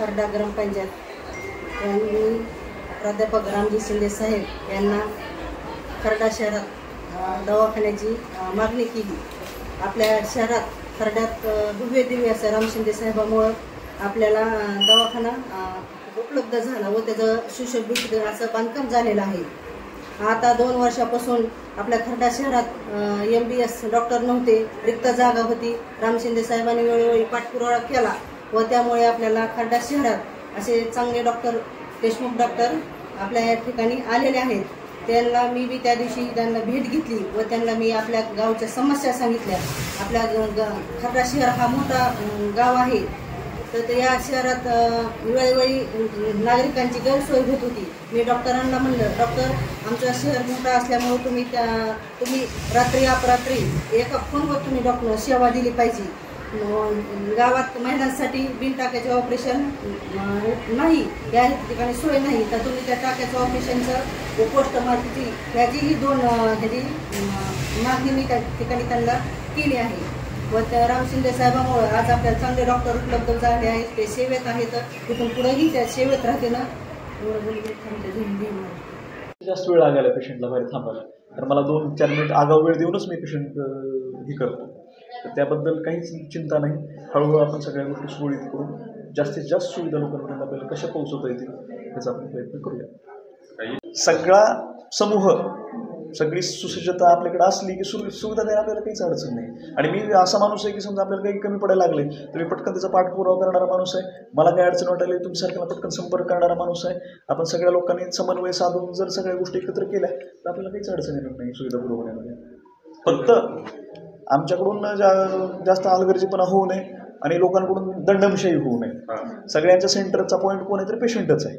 खर्डा ग्रामपंचायत यांनी प्राध्यापक रामजी शिंदे साहेब यांना खर्डा शहरात दवाखान्याची मागणी केली। आपल्या शहरात खर्ड्यात भव्य दिव्य असं राम शिंदे साहेबांमुळे आपल्याला दवाखाना उपलब्ध झाला व त्याचं सुशोभित असं बांधकाम झालेलं आहे। आता 2 वर्षापासून आपल्या खर्डा शहरात MBS डॉक्टर नव्हते, रिक्त जागा होती। राम शिंदे साहेबांनी वेळोवेळी पाठपुरावा केला व त्यामुळे आपल्याला खर्डा शहरात असे चांगले डॉक्टर, देशमुख डॉक्टर आपल्या या ठिकाणी आलेले आहेत। त्यांना मी बी त्या दिवशी त्यांना भेट घेतली व त्यांना मी आपल्या गावच्या समस्या सांगितल्या। आपल्या खर्डा शहर हा मोठा गाव आहे, तर या शहरात वेळोवेळी नागरिकांची गैरसोय होत होती। मी डॉक्टरांना म्हणलं, डॉक्टर आमचं शहर मोठा असल्यामुळे तुम्ही रात्री अपरात्री एका फोनवर तुम्ही डॉक्टर सेवा दिली पाहिजे। गावात महिलांसाठी बिन टाक्याचे ऑपरेशन नाही, या ठिकाणी सोय नाही, तर तुम्ही त्या टाक्याचं ऑपरेशनचं व पोस्ट मार्केटची ह्याचीही 2 मागणी मी त्या ठिकाणी त्यांना केली आहे। व त्या राम शिंदे साहेबांमुळे आज आपल्याला चांगले डॉक्टर उपलब्ध झाले आहेत, ते सेवेत आहेत, तिथून पुढेही त्या सेवेत राहते ना। जास्त वेळ लागायला पेशंटला बाहेर थांबायला, तर मला 2-4 मिनिट आगाऊ वेळ देऊनच मी पेशंट हे करतो, तर त्याबद्दल काहीच चिंता नाही। हळूहळू आपण सगळ्या गोष्टी सुरळीत करून जास्तीत जास्त सुविधा लोकांपर्यंत आपल्याला कशा पोहोचवता येतील याचा आपण प्रयत्न करूया। सगळा समूह, सगळी सुसज्जता आपल्याकडे असली की सुविधा द्यायला आपल्याला काहीच अडचण नाही। आणि मी असा माणूस आहे की समजा आपल्याला काही कमी पडायला लागले तर मी पटकन त्याचा पाठपुरावा करणारा माणूस आहे। मला काही अडचण वाटायला तुमच्यासारख्याला पटकन संपर्क करणारा माणूस आहे। आपण सगळ्या लोकांनी समन्वय साधून जर सगळ्या गोष्टी एकत्र केल्या तर आपल्याला काहीच अडचण येणार नाही सुविधा पुरवण्यामध्ये। फक्त आमच्याकडून जास्त हलगर्जीपणा होऊ नये आणि लोकांकडून दंडमशाही होऊ नये। सगळ्यांच्या सेंटरचा पॉईंट कोण आहे तर पेशंटच आहे।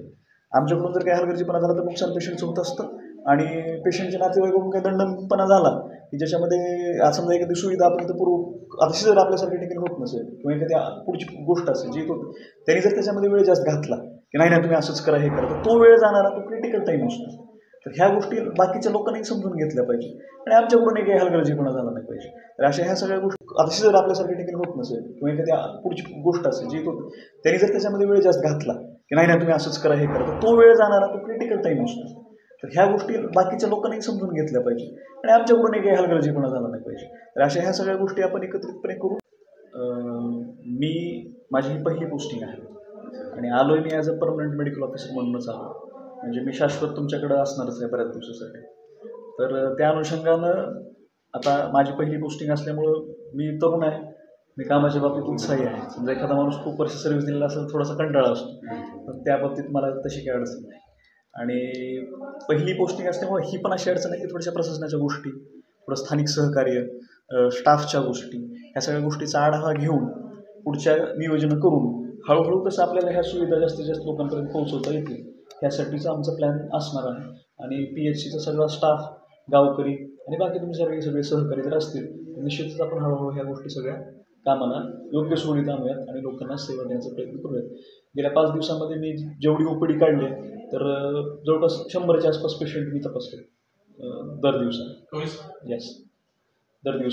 आमच्याकडून जर काही हलगर्जीपणा झाला तर नुकसान पेशंटचं होत असतं आणि पेशंटच्या नातेवाईकडून काही दंडपणा झाला की ज्याच्यामध्ये समजा एखादी सुविधा आपण इथं पुरवू, आता जर आपल्यासारख्या ठिकाणी होत नसेल किंवा एखादी पुढची गोष्ट असेल जी होत, त्यांनी जर त्याच्यामध्ये वेळ जास्त घातला की नाही तुम्ही असंच करा हे करा, तर तो वेळ जाणारा तो क्रिटिकल टाईम असतो। तर ह्या गोष्टी बाकीच्या लोकांनी समजून घेतल्या पाहिजे आणि आमच्याकडून काही हलगर्जीपणा झाला नाही पाहिजे। तर अशा ह्या सगळ्या गोष्टी आता जर आपल्यासारख्या ठिकाणी होत नसेल किंवा एखादी पुढची गोष्ट असेल जी होत, त्यांनी जर त्याच्यामध्ये वेळ जास्त घातला की नाही तुम्ही असंच करा हे करा, तर तो वेळ जाणारा तो क्रिटिकल टाईम असतो। तर ह्या गोष्टी बाकीच्या लोकांनी समजून घेतल्या पाहिजे आणि आमच्याकडून काही हलगर्जीपणा झाला नाही पाहिजे। तर अशा ह्या सगळ्या गोष्टी आपण एकत्रितपणे करू। माझी ही पहिली पोस्टिंग आहे आणि आलोय मी as a permanent medical officer म्हणूनच आलो, म्हणजे मी शाश्वत तुमच्याकडे असणारच आहे बऱ्याच दिवसासाठी। तर त्या अनुषंगानं आता माझी पहिली पोस्टिंग असल्यामुळं मी तरुण आहे, मी कामाच्या बाबतीत उत्साही आहे। समजा एखादा माणूस खूप वर्ष सर्व्हिस दिलेला असेल थोडासा कंटाळा असतो, पण त्या बाबतीत मला तशी काही अडचण नाही। आणि पहिली पोस्टिंग असल्यामुळे ही पण अशी अडचण आहे की थोड्याशा प्रशासनाच्या गोष्टी, थोडं स्थानिक सहकार्य, स्टाफच्या गोष्टी, ह्या सगळ्या गोष्टीचा आढावा घेऊन पुढच्या नियोजन करून हळूहळू कसं आपल्याला ह्या सुविधा जास्तीत जास्त लोकांपर्यंत पोहोचवता येतील ह्यासाठीचा आमचा प्लॅन असणार आहे। आणि PHCचा सगळा स्टाफ, गावकरी आणि बाकी तुमच्यासारखे सगळे सहकारी जर असतील तर निश्चितच आपण हळूहळू ह्या गोष्टी सगळ्या कामाला योग्य सुविधा आणूयात आणि लोकांना सेवा देण्याचा प्रयत्न करूयात। गेल्या 5 दिवसांमध्ये मी जेवढी OPD काढली तर जवळपास 100च्या आसपास पेशंट मी तपासले दर दिवसा। दर दिवसा